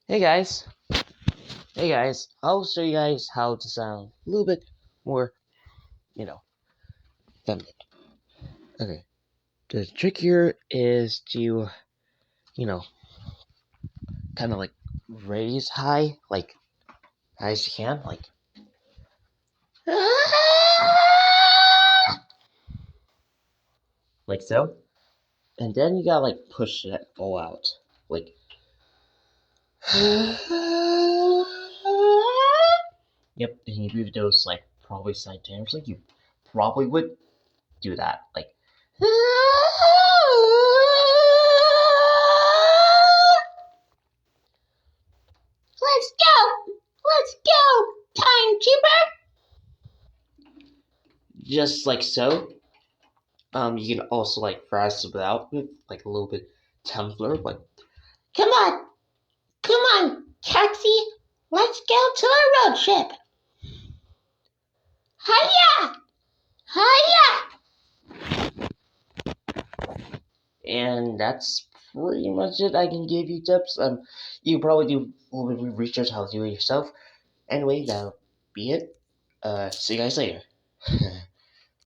Hey guys, I'll show you guys how to sound a little bit more, you know, feminine. Okay, the trick here is to, kind of like raise high, like high as you can, like so, and then you gotta like push it all out, like. Yep, and you do those like probably simultaneously. You probably would do that, like. Let's go! Let's go! Timekeeper! Just like so. You can also like frazz it out with like a little bit Tumblr, like. Come on! Come on, taxi! Let's go to a road trip! Hiya! Hiya! And that's pretty much it. I can give you tips. You probably do a little bit of research how to do it yourself. Anyway, that'll be it. See you guys later.